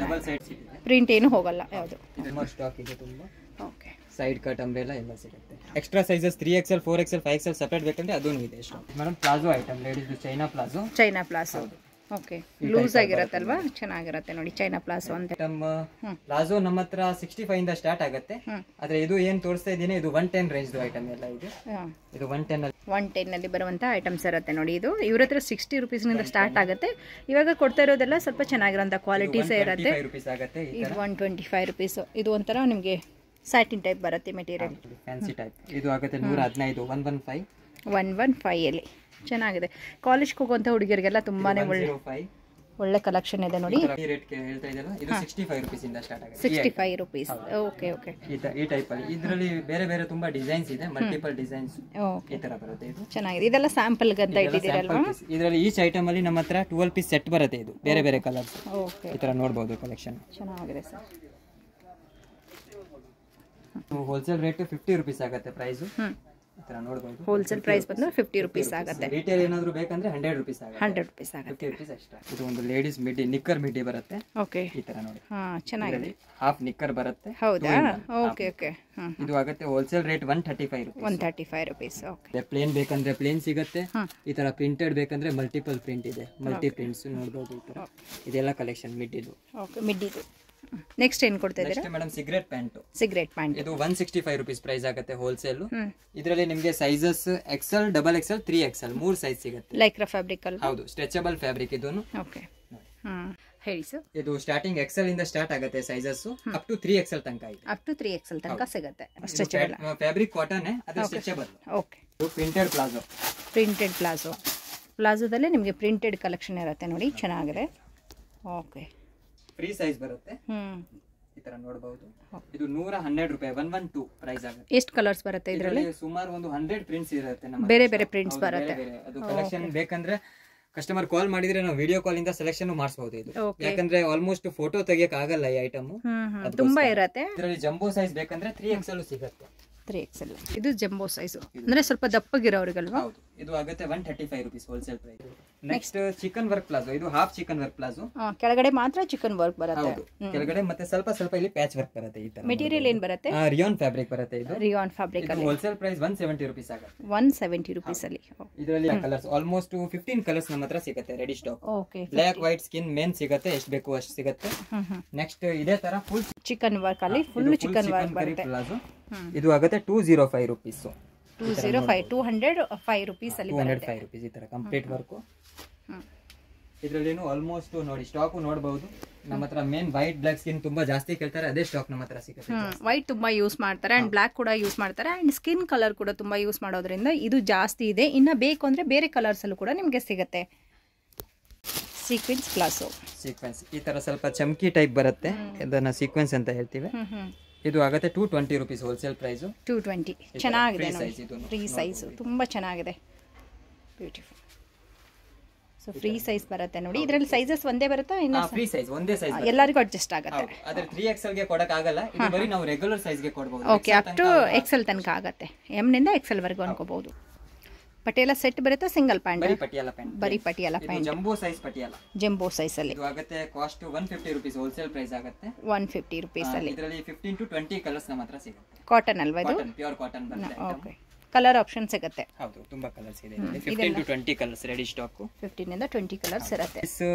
ಡಬಲ್ ಸೈಡ್ ಸಿಗುತ್ತೆ, ಪ್ರಿಂಟ್ ಏನು ಹೋಗಲ್ಲ ಯಾವುದು. ತುಂಬಾ ಸ್ಟಾಕ್ ಇದೆ ತುಂಬಾ. ಓಕೆ, ಸೈಡ್ ಕಟ್ ಅಂಬ್ರೆಲಾ ಎಲ್ಲ ಸಿಗುತ್ತೆ. Extra sizes 3XL 4XL 5XL separate ಬೇಕಂದ್ರೆ ಅದೂ ಇದೆ. Madam palazzo item, ladies China palazzo. Okay, loose ಆಗಿರತ್ತಲ್ವಾ, ಚೆನ್ನಾಗಿರುತ್ತೆ ನೋಡಿ. ಚೈನಾ ಪ್ಲಾಜೋ ಅಂತ ಪ್ಲಾಜೋ ನಮ್ಮ ಹತ್ರ 65 ಇಂದ ಸ್ಟಾರ್ಟ್ ಆಗುತ್ತೆ. ಆದ್ರೆ ಇದು ಏನ್ ತೋರಿಸ್ತಾ ಇದೀನಿ, ಇದು 110 ರೇಂಜ್ ಐಟಮ್ ಎಲ್ಲ ಇದೆ. ಇದು 110 ನಲ್ಲಿ ಬರುವಂತ ಐಟಮ್ಸ್ ಇರುತ್ತೆ ನೋಡಿ. ಇದು ಇವ್ರ ಹತ್ರ 60 ರೂಪೀಸ್ ನಿಂದ ಸ್ಟಾರ್ಟ್ ಆಗುತ್ತೆ. ಇವಾಗ ಕೊಡ್ತಾ ಇರೋದೆಲ್ಲ ಸ್ವಲ್ಪ ಚೆನ್ನಾಗಿರೋಂಥ ಕ್ವಾಲಿಟೀಸ್ ಇರುತ್ತೆ. ಇದು 125 ರೂಪೀಸ್. ಇದು ಒಂಥರ ನಿಮಗೆ ಸ್ಯಾಟಿನ್ ಟೈಪ್ ಬರುತ್ತೆ ಮೆಟೀರಿಯಲ್, ಫ್ಯಾನ್ಸಿ ಟೈಪ್. ಇದು ಆಗುತ್ತೆ 115, 115 ಅಲ್ಲಿ ಚೆನ್ನಾಗಿದೆ. ಕಾಲೇಜ್ಗೆ ಹೋಗುವಂತ ಹುಡುಗಿಯರಿಗೆಲ್ಲ ತುಂಬಾನೇ ಒಳ್ಳೆ ಕಲೆಕ್ಷನ್ ಇದೆ ನೋಡಿ. 65 ರೂಪೀಸ್ ಇಂದ ಸ್ಟಾರ್ಟ್ ಆಗುತ್ತೆ. 65 ರೂಪೀಸ್. ಓಕೆ ಓಕೆ, ಈ ಟೈಪ್ ಅಲ್ಲಿ ಇದರಲ್ಲಿ ಬೇರೆ ಬೇರೆ ತುಂಬಾ ಡಿಸೈನ್ಸ್ ಇದೆ, ಮಲ್ಟಿಪಲ್ ಡಿಸೈನ್ಸ್ ಈ ತರ ಬರುತ್ತೆ. ಇದು ಚೆನ್ನಾಗಿದೆ. ಇದೆಲ್ಲ ಸ್ಯಾಂಪಲ್ ಅಂತ ಇಟ್ಟಿದ್ದೀರಲ್ವಾ? ಇದರಲ್ಲಿ ಈಚ್ ಐಟಮ್ ಅಲ್ಲಿ ನಮ್ಮ ಹತ್ರ 12 ಪೀಸ್ ಸೆಟ್ ಬರುತ್ತೆ. ಇದು ಬೇರೆ ಬೇರೆ ಕಲರ್ಸ್. ಓಕೆ, ಈ ತರ ನೋಡಬಹುದು ಕಲೆಕ್ಷನ್. ಚೆನ್ನಾಗಿದೆ ಸರ್. ಹೋಲ್ಸೇಲ್ ರೇಟ್ 50 ರೂಪೀಸ್ ಆಗುತ್ತೆ ಪ್ರೈಸ್. ಹೋಲ್ಸೇಲ್ ಪ್ರೈಸ್ ಬಂದು 50 ರೂಪೀಸ್ ಆಗುತ್ತೆ. ರಿಟೇಲ್ ಏನಾದರೂ ಬೇಕಂದ್ರೆ 100 ರೂಪೀಸ್ ಆಗುತ್ತೆ. 100 ರೂಪೀಸ್ ಆಗುತ್ತೆ. 50 ರೂಪೀಸ್ ಎಕ್ಸ್ಟ್ರಾ. ಇದು ಒಂದು ಲೇಡೀಸ್ ಮಿಡ್ಡಿ, ನಿಕ್ಕರ್ ಮಿಡ್ಡಿ ಬರುತ್ತೆ. ಓಕೆ, ಈ ತರ ನೋಡಿ. ಹಾ, ಚೆನ್ನಾಗಿದೆ. ಹಾಫ್ ನಿಕ್ಕರ್ ಬರುತ್ತೆ. ಹೌದಾ? Okay okay. ಇದು ಆಗುತ್ತೆ wholesale rate 135 rupees. 135 rupees. Okay, plain ಬೇಕಂದ್ರೆ ಪ್ಲೇನ್ ಸಿಗುತ್ತೆ. ಈ ತರ ಪ್ರಿಂಟೆಡ್ ಬೇಕಂದ್ರೆ ಮಲ್ಟಿಪಲ್ ಪ್ರಿಂಟ್ ಇದೆ, ಮಲ್ಟಿ ಪ್ರಿಂಟ್ಸ್ ನೋಡಬಹುದು. ಈ ತರ ಇದೆಲ್ಲ ಕಲೆಕ್ಷನ್ ಮಿಡ್ಡಿದು. ಓಕೆ, ಮಿಡ್ಡಿದು. ನೆಕ್ಸ್ಟ್ ಏನು ಕೊಡ್ತಾ ಇದ್ದೀರಾ? Next madam cigarette pant. ಇದು 165 ರೂಪೀಸ್ ಪ್ರೈಸ್ ಆಗುತ್ತೆ ಹೋಲ್ಸೇಲ್. ಇದರಲ್ಲಿ ನಿಮಗೆ sizes XL, XXL, 3XL 3 size ಸಿಗುತ್ತೆ. ಲೈಕ್ರಾ ಫ್ಯಾಬ್ರಿಕ್ ಅಲ್ಲ? ಹೌದು, ಸ್ಟ್ರೆಚಬಲ್ ಫ್ಯಾಬ್ರಿಕ್ ಇದು. ಓಕೆ, ಹೇಳಿ ಸರ್. ಇದು ಸ್ಟಾರ್ಟಿಂಗ್ XL ಇಂದ ಸ್ಟಾರ್ಟ್ ಆಗುತ್ತೆ ಸೈಜಸ್, ಅಪ್ ಟು 3XL ತನಕ ಇದೆ. ಅಪ್ ಟು 3XL ತನಕ ಸಿಗುತ್ತೆ. ಸ್ಟ್ರೆಚಬಲ್ ಫ್ಯಾಬ್ರಿಕ್ ಕಾಟನ್, ಅದು ಸ್ಟ್ರೆಚಬಲ್. Okay, printed palazzo. ಪ್ಲಾಜೋದಲ್ಲೇ ನಿಮಗೆ ಪ್ರಿಂಟೆಡ್ ಕಲೆಕ್ಷನ್ ಇರುತ್ತೆ ನೋಡಿ, ಚೆನ್ನಾಗಿದೆ. ಓಕೆ, ಫ್ರೀ ಸೈಜ್ ಬರುತ್ತೆ. ಈ ತರ ನೋಡಬಹುದು. ಇದು 112 ರೂಪಾಯಿ 112 ಪ್ರೈಸ್ ಆಗುತ್ತೆ. ಎಷ್ಟು ಕಲರ್ಸ್ ಬರುತ್ತೆ ಇದರಲ್ಲಿ? ಸುಮಾರು ಒಂದು 100 ಪ್ರಿಂಟ್ಸ್ ಇರುತ್ತೆ ನಮ್ಮ ಬೇರೆ ಬೇರೆ ಪ್ರಿಂಟ್ಸ್ ಬರುತ್ತೆ. ಅದು ಕಲೆಕ್ಷನ್ ಬೇಕಂದ್ರೆ ಕಸ್ಟಮರ್ ಕಾಲ್ ಮಾಡಿದ್ರೆ ನಾವು ವಿಡಿಯೋ ಕಾಲ್ ಇಂದ ಸೆಲೆಕ್ಷನ್ ಮಾಡಿಸಬಹುದು. ಇದು ಯಾಕಂದ್ರೆ ಆಲ್ಮೋಸ್ಟ್ ಫೋಟೋ ತೆಗಿಯಕ್ ಆಗಲ್ಲ ಈ ಐಟಮ್, ತುಂಬಾ ಇರುತ್ತೆ. ಇದರಲ್ಲಿ ಜಂಬೋ ಸೈಜ್ ಬೇಕಂದ್ರೆ 3XL ಸಿಗುತ್ತೆ. 3XL ಇದು ಜಂಬೋ ಸೈಜ್ ಅಂದ್ರೆ ಸ್ವಲ್ಪ ದಪ್ಪಗಿರೋರಿಗಲ್ವಾ? ಹೌದು, ಇದು ಆಗುತ್ತೆ 135 rupees wholesale price. Next chikan work palazzo. ಇದು ಹಾಫ್ ಚಿಕನ್ ವರ್ಕ್ ಪ್ಲಾಜೋ. ಕೆಳಗಡೆ ಮಾತ್ರ ಚಿಕನ್ ವರ್ಕ್ ಬರುತ್ತೆ. ಕೆಳಗಡೆ ಮತ್ತೆ ಸ್ವಲ್ಪ ಇಲ್ಲಿ ಪ್ಯಾಚ್ ವರ್ಕ್ ಬರುತ್ತೆ. ಈ ತರ ಮೆಟೀರಿಯಲ್ ಏನ್ ಬರುತ್ತೆ? ರಿಯಾನ್ ಫ್ಯಾಬ್ರಿಕ್ ಬರುತ್ತೆ. ಇದು ರಿಯಾನ್ ಫ್ಯಾಬ್ರಿಕ್ ಅಲ್ಲಿ ಹೋಲ್ಸೇಲ್ ಪ್ರೈಸ್ 170 ರೂಪೀಸ್ ಆಗುತ್ತೆ. 170 ರೂಪೀಸ್ ಅಲ್ಲಿ. ಇದರಲ್ಲಿ ಕಲರ್ಸ್ ಆಲ್ಮೋಸ್ಟ್ 15 ಕಲರ್ಸ್ ನಮ್ಮ ಹತ್ರ ಸಿಗುತ್ತೆ ready stock. Okay, black white skin main ಸಿಗುತ್ತೆ, ಎಷ್ಟು ಬೇಕು ಅಷ್ಟು ಸಿಗುತ್ತೆ. ನೆಕ್ಸ್ಟ್ ಇದೇ ತರ ಫುಲ್ ಚಿಕನ್ ವರ್ಕ್ ಅಲ್ಲಿ ಫುಲ್ ಚಿಕನ್ ವರ್ಕ್ ಬರುತ್ತೆ. ಇದು ಆಗುತ್ತೆ 205 ರೂಪೀಸ್. 205 ರೂಪೀಸ್ ಅಲ್ಲಿ 205 ರೂಪೀಸ್ ಈ ತರ ಕಂಪ್ಲೀಟ್ ವರ್ಕ್. ಇದರಲ್ಲಿ ಆಲ್ಮೋಸ್ಟ್ ನೋಡಿ ಸ್ಟಾಕ್ ನೋಡಬಹುದು. ನಮ್ಮ ಹತ್ರ ಮೇನ್ ವೈಟ್ ಬ್ಲಾಕ್ ಸ್ಕಿನ್ ತುಂಬಾ ಜಾಸ್ತಿ ಕೇಳ್ತಾರೆ, ಅದೇ ಸ್ಟಾಕ್ ನಮ್ಮ ಹತ್ರ ಸಿಗುತ್ತೆ. ವೈಟ್ ತುಂಬಾ ಯೂಸ್ ಮಾಡ್ತಾರೆ ಅಂಡ್ ಬ್ಲಾಕ್ ಕೂಡ ಯೂಸ್ ಮಾಡ್ತಾರೆ ಅಂಡ್ ಸ್ಕಿನ್ ಕಲರ್ ಕೂಡ ತುಂಬಾ ಯೂಸ್ ಮಾಡೋದ್ರಿಂದ ಇದು ಜಾಸ್ತಿ ಇದೆ. ಇನ್ನ ಬೇಕು ಅಂದ್ರೆ ಬೇರೆ ಕಲರ್ಸ್ ಅಲ್ಲೂ ಕೂಡ ನಿಮಗೆ ಸಿಗುತ್ತೆ. ಸೀಕ್ವೆನ್ಸ್ ಪ್ಲಾಸೋ. ಸೀಕ್ವೆನ್ಸ್ ಈ ತರ ಸ್ವಲ್ಪ ಚಮಕಿ ಟೈಪ್ ಬರುತ್ತೆ, ಇದನ್ನ ಸೀಕ್ವೆನ್ಸ್ ಅಂತ ಹೇಳ್ತೀವಿ. ಇದು ಆಗುತ್ತೆ 220 ರೂಪೀಸ್ ಹೋಲ್ಸೇಲ್ ಪ್ರೈಸ್. 220 ಚೆನ್ನಾಗಿದೆ ನೋಡಿ, ಫ್ರೀ ಸೈಜ್ ತುಂಬಾ ಚೆನ್ನಾಗಿದೆ, ಬ್ಯೂಟಿಫುಲ್. ಸೊ ಫ್ರೀ ಸೈಜ್ ಬರುತ್ತೆ ನೋಡಿ. ಇದರಲ್ಲಿ ಸೈಜಸ್ ಒಂದೇ ಬರುತ್ತಾ? ಇನ್ನು ಫ್ರೀ ಸೈಜ್ ಒಂದೇ ಸೈಜ್ ಎಲ್ಲರಿಗೂ ಅಡ್ಜಸ್ಟ್ ಆಗುತ್ತೆ. ಆದ್ರೆ 3XL ಗೆ ಕೊಡಕ್ ಆಗಲ್ಲ, ಇದು ಬರೀ ನಾವು ರೆಗ್ಯುಲರ್ ಸೈಜ್ ಗೆ ಕೊಡಬಹುದು. ಓಕೆ, ಅಪ್ ಟು XL ತನಕ ಆಗುತ್ತೆ. M ನಿಂದ XL ವರೆಗೂ ಅನ್ಕೋಬಹುದು. ಪಟಿಯಾಲ ಸೆಟ್ ಬರುತ್ತೆ, ಸಿಂಗಲ್ ಪ್ಯಾಂಟ್, ಬರೀ ಪಟಿಯಾಲ ಪ್ಯಾಂಟ್, ಬರೀ Patiala pant, jumbo size Patiala, jumbo size ಅಲ್ಲಿ. ಇದು ಆಗುತ್ತೆ ಕಾಸ್ಟ್ 150 ರೂಪೀಸ್ ಹೋಲ್ಸೇಲ್ ಪ್ರೈಸ್ ಆಗುತ್ತೆ. 150 ರೂಪೀಸ್ ಅಲ್ಲಿ. ಇದರಲ್ಲಿ 15 to 20 ಕಲರ್ಸ್ ನಮ್ಮ ಹತ್ರ ಸಿಗುತ್ತೆ. ಕಾಟನ್ ಅಲ್ವಾ ಇದು? ಪ್ಯೂರ್ ಕಾಟನ್ ಬರುತ್ತೆ. ಓಕೆ, ಕಲರ್ ಆಪ್ಷನ್ ಸಿಗುತ್ತೆ. ಹೌದು, ತುಂಬಾ ಕಲರ್ಸ್ ಇದೆ. 15 to 20 ಕಲರ್ಸ್ ರೆಡಿ ಸ್ಟಾಕ್. 15 ಇಂದ 20 ಕಲರ್ಸ್ ಇರುತ್ತೆ.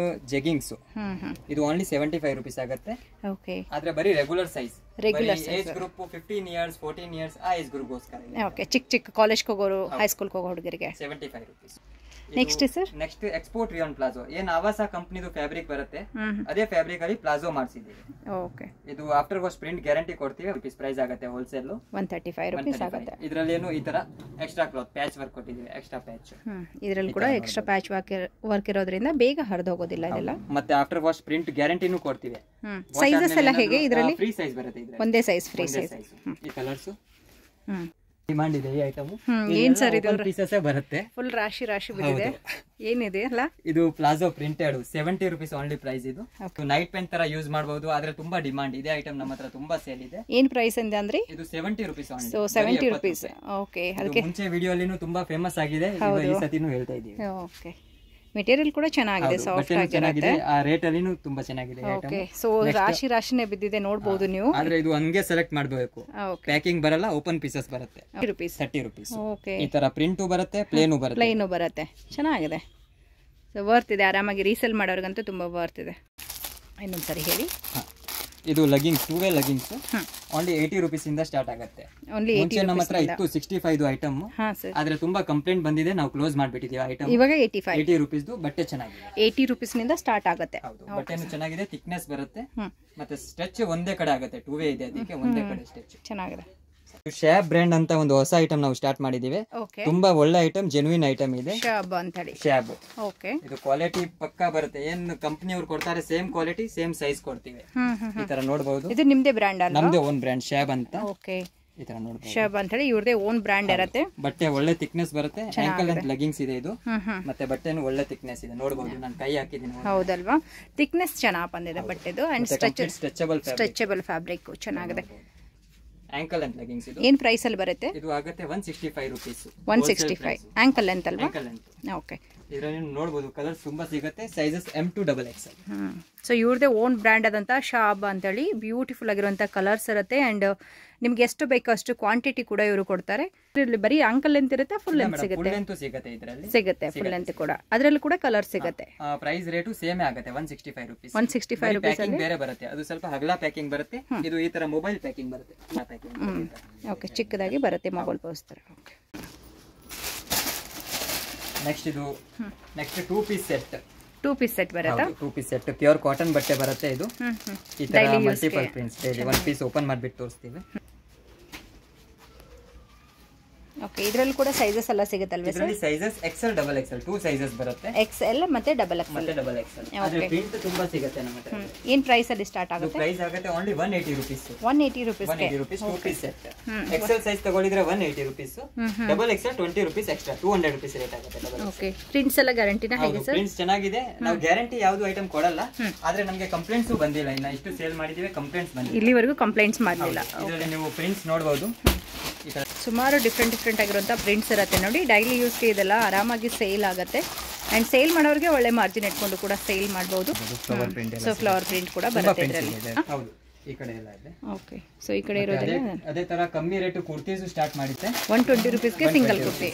ಜೆಗಿಂಗ್ಸ್ ಇದು ಓನ್ಲಿ 75 ರೂಪೀಸ್ ಆಗುತ್ತೆ. ಓಕೆ, ಆದ್ರೆ ಬರೀ regular size. Regular size age group 15 years 14 years ಆ ಏಜ್ ಗ್ರೂಪ್ ಗೋಸ್ಕರ. ಓಕೆ, ಚಿಕ್ಕ ಕಾಲೇಜ್ ಹೋಗೋರು, ಹೈಸ್ಕೂಲ್ ಹೋಗೋ ಹುಡುಗರಿಗೆ 75 rupees. Next sir, next export rayon palazzo. ಏನ್ ಆವಾಸ ಕಂಪನಿದು ಫ್ಯಾಬ್ರಿಕ್ ಬರುತ್ತೆ, ಅದೇ ಫ್ಯಾಬ್ರಿಕ್ ಅಲ್ಲಿ ಪ್ಲಾಜೋ ಮಾಡಿಸಿದೀವಿ. ಓಕೆ, ಇದು ಆಫ್ಟರ್ ವಾಶ್ ಪ್ರಿಂಟ್ ಗ್ಯಾರಂಟಿ ಕೊಡ್ತೀವಿ. ರೂಪೀಸ್ ಪ್ರೈಸ್ ಆಗುತ್ತೆ ಹೋಲ್ಸೇಲ್ 135 ರೂಪೀಸ್ ಆಗುತ್ತೆ. ಇದರಲ್ಲಿ ಏನು ಈ ತರ ಎಕ್ಸ್ಟ್ರಾ ಕ್ಲಾತ್ ಪ್ಯಾಚ್ ವರ್ಕ್ ಕೊಟ್ಟಿದೀವಿ, ಎಕ್ಸ್ಟ್ರಾ ಪ್ಯಾಚ್. ಇದರಲ್ಲಿ ಕೂಡ ಎಕ್ಸ್ಟ್ರಾ ಪ್ಯಾಚ್ ವರ್ಕ್ ಇರೋದ್ರಿಂದ ಬೇಗ ಹರಿದು ಹೋಗೋದಿಲ್ಲ ಇದೆಲ್ಲ. ಮತ್ತೆ ಆಫ್ಟರ್ ವಾಶ್ ಪ್ರಿಂಟ್ ಗ್ಯಾರಂಟಿನೂ ಕೊಡ್ತೀವಿ. ಸೈಜಸ್ ಎಲ್ಲ ಹೇಗೆ ಇದರಲ್ಲಿ? ಫ್ರೀ ಸೈಜ್ ಬರುತ್ತೆ ಇದರಲ್ಲಿ, ಒಂದೇ ಸೈಜ್, ಫ್ರೀ ಸೈಜ್. ಈ ಕಲರ್ಸ್ ಡಿಮಾಂಡ್ ಇದೆ ಈ ಐಟಮ್. ಏನ್ ಸರ್ ಇದು? ಪೀಸಸ್ ಬರುತ್ತೆ, ಫುಲ್ ರಾಶಿ ರಾಶಿ ಬಿದ್ದಿದೆ. ಏನಿದೆ ಅಲ್ಲ ಇದು palazzo printed 70 rupees only price. ಇದು ನೈಟ್ ಪ್ಯಾಂಟ್ ತರ ಯೂಸ್ ಮಾಡಬಹುದು, ಆದ್ರೆ ತುಂಬಾ ಡಿಮಾಂಡ್ ಇದೆ ಐಟಮ್, ನಮ್ಮ ಹತ್ರ ತುಂಬಾ ಸೇಲ್ ಇದೆ. ಏನ್ ಪ್ರೈಸ್ ಇದೆ ಅಂದ್ರೆ? ಇದು 70 rupees only. So 70 rupees. Okay, ಅದಕ್ಕೆ ಮುಂಚೆ ವಿಡಿಯೋ ಅಲ್ಲಿನೂ ತುಂಬಾ ಫೇಮಸ್ ಆಗಿದೆ, ಈ ಸತಿನೂ ಹೇಳ್ತಾ ಇದೀವಿ. ಓಕೆ, ಮೆಟೀರಿಯಲ್ ಕೂಡ ಚೆನ್ನಾಗಿದೆ, ಸಾಫ್ಟ್ ಆಗಿರುತ್ತೆ. ಆ ರೇಟ್ ಅಲ್ಲಿನೂ ತುಂಬಾ ಚೆನ್ನಾಗಿದೆ ಐಟಮ್. ಓಕೆ, ಸೊ ರಾಶಿ ರಾಶಿನೇ ಬಿದ್ದಿದೆ ನೋಡಬಹುದು ನೀವು. ಆದ್ರೆ ಇದು ಹಂಗೆ ಸೆಲೆಕ್ಟ್ ಮಾಡಬೇಕು, ಪ್ಯಾಕಿಂಗ್ ಬರಲ್ಲ, ಓಪನ್ ಪೀಸಸ್ ಬರುತ್ತೆ. 30 ರೂಪೀಸ್. ಓಕೆ, ಈ ತರ ಪ್ರಿಂಟು ಬರುತ್ತೆ, ಪ್ಲೇನು ಬರುತ್ತೆ, ಚೆನ್ನಾಗಿದೆ. ಸೊ ವರ್ತ್ ಇದೆ, ಆರಾಮಾಗಿ ರೀಸೇಲ್ ಮಾಡೋರ್ಗಂತೂ ತುಂಬಾ ವರ್ತ್ ಇದೆ. ಇನ್ನೊಂದ್ಸರಿ ಹೇಳಿ. ಇದು leggings, 2 way leggings only 80 rupees ಇಂದ ಸ್ಟಾರ್ಟ್ ಆಗುತ್ತೆ. ಮುಂಚೆ ನಮ್ಮ ಹತ್ರ ಇತ್ತು 65 ಐಟಮ್, ಆದ್ರೆ ತುಂಬಾ ಕಂಪ್ಲೇಂಟ್ ಬಂದಿದೆ, ನಾವು ಕ್ಲೋಸ್ ಮಾಡ್ಬಿಟ್ಟಿದೀವಿ ಐಟಮ್. ಇವಾಗ 80 ರೂಪೀಸ್ ಬಟ್ಟೆ ಚೆನ್ನಾಗಿದೆ. 80 ರೂಪೀಸ್ ನಿಂದ ಸ್ಟಾರ್ಟ್ ಆಗುತ್ತೆ. ಬಟ್ಟೆನೂ ಚೆನ್ನಾಗಿದೆ, ಥಿಕ್ನೆಸ್ ಬರುತ್ತೆ, ಮತ್ತೆ ಸ್ಟ್ರೆಚ್ ಒಂದೇ ಕಡೆ ಆಗುತ್ತೆ. 2 ವೇ ಇದೆ, ಅದಕ್ಕೆ ಒಂದೇ ಕಡೆ ಸ್ಟ್ರೆಚ್ ಚೆನ್ನಾಗಿದೆ. ಶ್ಯಾಬ್ ಬ್ರ್ಯಾಂಡ್ ಅಂತ ಒಂದು ಹೊಸ ಐಟಮ್ ನಾವು ಸ್ಟಾರ್ಟ್ ಮಾಡಿದೀವಿ. ತುಂಬಾ ಒಳ್ಳೆ ಐಟಮ್, ಜೆನ್ಯೂನ್ ಐಟಮ್ ಇದೆ. ಶ್ಯಾಬ್ ಇದು ಕ್ವಾಲಿಟಿ ಪಕ್ಕಾ ಬರುತ್ತೆ. ಏನ್ ಕಂಪನಿ ಅವ್ರು ಕೊಡ್ತಾರೆ ಸೇಮ್ ಕ್ವಾಲಿಟಿ ಸೇಮ್ ಸೈಜ್ ಕೊಡ್ತೀವಿ. ಈ ತರ ನೋಡಬಹುದು. ಇದು ನಿಮ್ದೇ ಬ್ರ್ಯಾಂಡ್ ಅಲ್ಲ? ನಮ್ದೇ ಓನ್ ಬ್ರ್ಯಾಂಡ್ ಶ್ಯಾಬ್ ಅಂತ. ಓಕೆ, ಈ ತರ ನೋಡಬಹುದು. ಶ್ಯಾಬ್ ಅಂತ ಹೇಳಿ ಇವ್ರದೇ ಓನ್ ಬ್ರ್ಯಾಂಡ್ ಇರುತ್ತೆ. ಬಟ್ಟೆ ಒಳ್ಳೆ ಥಿಕ್ನೆಸ್ ಬರುತ್ತೆ, ಆಂಕಲ್ ಲೆಂತ್ ಲೆಗಿಂಗ್ಸ್ ಇದೆ ಇದು. ಮತ್ತೆ ಬಟ್ಟೆನೂ ಒಳ್ಳೆ ಥಿಕ್ನೆಸ್ ಇದೆ, ನೋಡಬಹುದು. ನಾನು ಕೈ ಹಾಕಿದ್ದೀನಿ. ಹೌದಲ್ವಾ? ಥಿಕ್ನೆಸ್ ಚೆನ್ನಾಗಿ ಬಂದಿದೆ ಬಟ್ಟೆದು ಅಂಡ್ ಸ್ಟ್ರೆಚಬಲ್ ಫ್ಯಾಬ್ರಿಕ್ ಚೆನ್ನಾಗಿದೆ. ಆಂಕಲ್ ಲೆಂತ್ ಲೆಗಿಂಗ್ಸ್ ಇದು. ಏನ್ ಪ್ರೈಸ್ ಅಲ್ಲಿ ಬರುತ್ತೆ? ಇದು ಆಗುತ್ತೆ 165 ರೂಪೀಸ್. 165 ಆಂಕಲ್ ಲೆಂತ್ ಅಲ್ವಾ? ಓಕೆ, ಇದರಲ್ಲಿ ನೋಡಬಹುದು ಕಲರ್ಸ್ ತುಂಬಾ ಸಿಗುತ್ತೆ, sizes M to XXL. So ಇವ್ರದೇ ಓನ್ ಬ್ರ್ಯಾಂಡ್ ಆದಂತ ಶಾಬ್ ಅಂತೇಳಿ ಬ್ಯೂಟಿಫುಲ್ ಆಗಿರುವಂತ ಕಲರ್ಸ್ ಇರುತ್ತೆ ಅಂಡ್ ನಿಮ್ಗೆ ಎಷ್ಟು ಬೇಕೋ ಅಷ್ಟು ಕ್ವಾಂಟಿಟಿ ಕೂಡ ಇವರು ಕೊಡ್ತಾರೆ. ಇದರಲ್ಲಿ ಬರೀ ಆಂಕಲ್ ಲೆಂತ್ ಇರುತ್ತೆ, ಫುಲ್ ಲೆಂತ್ ಸಿಗುತ್ತೆ. ಸಿಗುತ್ತೆ ಫುಲ್ ಲೆಂತ್ ಕೂಡ, ಅದರಲ್ಲಿ ಕೂಡ ಕಲರ್ ಸಿಗುತ್ತೆ. ಪ್ರೈಸ್ ರೇಟು ಸೇಮ್ ಆಗುತ್ತೆ 165 ರೂಪೀಸ್. 165 ರೂಪೀಸ್ ಅಲ್ಲಿ ಬೇರೆ ಬರುತ್ತೆ, ಅದು ಸ್ವಲ್ಪ ಹಗಲ ಪ್ಯಾಕಿಂಗ್ ಬರುತ್ತೆ. ಇದು ಈ ತರ ಮೊಬೈಲ್ ಪ್ಯಾಕಿಂಗ್ ಬರುತ್ತೆ. ಓಕೆ, ಚಿಕ್ಕದಾಗಿ ಬರುತ್ತೆ, ಮೊಬೈಲ್ ಪೌಚ್ ತರ. Okay, next 2 piece set. 2 piece set ಬರುತ್ತಾ? 2 ಪೀಸ್ ಸೆಟ್ ಪ್ಯೂರ್ ಕಾಟನ್ ಬಟ್ಟೆ ಬರುತ್ತೆ. ಇದು ಈ ತರ multiple prints daily 1 piece open ಮಾಡಿಬಿಟ್ಟು ತೋರಿಸ್ತೀವಿ. ಓಕೆ, ಓಕೆ, ಇದರಲ್ಲಿ ಕೂಡ ಸೈಜಸ್ ಎಲ್ಲ ಸಿಗುತ್ತಲ್ವಾ ಸರ್? ಇದರಲ್ಲಿ sizes XL double XL 2 sizes ಬರುತ್ತೆ. ಎಕ್ಸ್ಎಲ್ ಮತ್ತೆ ಡಬಲ್ ಎಕ್ಸ್ಎಲ್. Double XL. ಆದ್ರೆ ಪ್ರಿಂಟ್ ತುಂಬಾ ಸಿಗುತ್ತೆ ನಮ್ಮ ಹತ್ರ. ಏನು ಪ್ರೈಸ್ ಅಲ್ಲಿ ಸ್ಟಾರ್ಟ್ ಆಗುತ್ತೆ? ಪ್ರೈಸ್ ಆಗುತ್ತೆ only 180 rupees. 180 rupees. 180 rupees 2 piece set. XL size ತಗೊಳ್ಳಿದ್ರೆ 180 rupees. Double XL 20 rupees extra 200 rupees rate ಆಗುತ್ತೆ ಡಬಲ್. ಓಕೆ, ಪ್ರಿಂಟ್ಸ್ ಎಲ್ಲ ಗ್ಯಾರಂಟಿನಾ ಹೇಗೆ ಸರ್? ಪ್ರಿಂಟ್ಸ್ ಚೆನ್ನಾಗಿದೆ. ನಾವು ಗ್ಯಾರಂಟಿ ಯಾವುದು ಐಟಮ್ ಕೊಡಲ್ಲ. ಆದ್ರೆ ನಮಗೆ ಕಂಪ್ಲೇಂಟ್ಸ್ ಬಂದಿಲ್ಲ. ಇನ್ನ ಇಷ್ಟು ಸೇಲ್ ಮಾಡಿದೀವಿ, ಕಂಪ್ಲೇಂಟ್ಸ್ ಬಂದಿಲ್ಲ. ಇಲ್ಲಿವರೆಗೂ ಕಂಪ್ಲೇಂಟ್ಸ್ ಮಾಡಲಿಲ್ಲ. ಇದರಲ್ಲಿ ನೀವು ಪ್ರಿಂಟ್ಸ್ ನೋಡಬಹುದು. ಸುಮಾರು ಡಿಫ್ರೆಂಟ್ ಆಗಿರುವಂಥ ಪ್ರಿಂಟ್ಸ್ ಇರುತ್ತೆ ನೋಡಿ. ಡೈಲಿ ಯೂಸ್ಗೆ ಇದೆಲ್ಲ ಆರಾಮಾಗಿ ಸೇಲ್ ಆಗುತ್ತೆ. ಆ್ಯಂಡ್ ಸೇಲ್ ಮಾಡೋರಿಗೆ ಒಳ್ಳೆ ಮಾರ್ಜಿನ್ ಇಟ್ಕೊಂಡು ಕೂಡ ಸೇಲ್ ಮಾಡ್ಬೋದು. ಸೊ ಫ್ಲವರ್ ಪ್ರಿಂಟ್ ಕೂಡ ಬರುತ್ತೆ ಇದರಲ್ಲಿ. ಹೌದು, ಈ ಕಡೆ ಎಲ್ಲ ಇದೆ. ಓಕೆ, ಸೊ ಈ ಕಡೆ ಇರೋದೆಲ್ಲ ಅದೇ ತರ ಕಮ್ಮಿ ರೇಟ್ ಕುರ್ತೀಸ್ ಸ್ಟಾರ್ಟ್ ಮಾಡಿತ್ತೆ. 120 ರೂಪೀಸ್ಗೆ ಸಿಂಗಲ್ ಕುರ್ತಿ.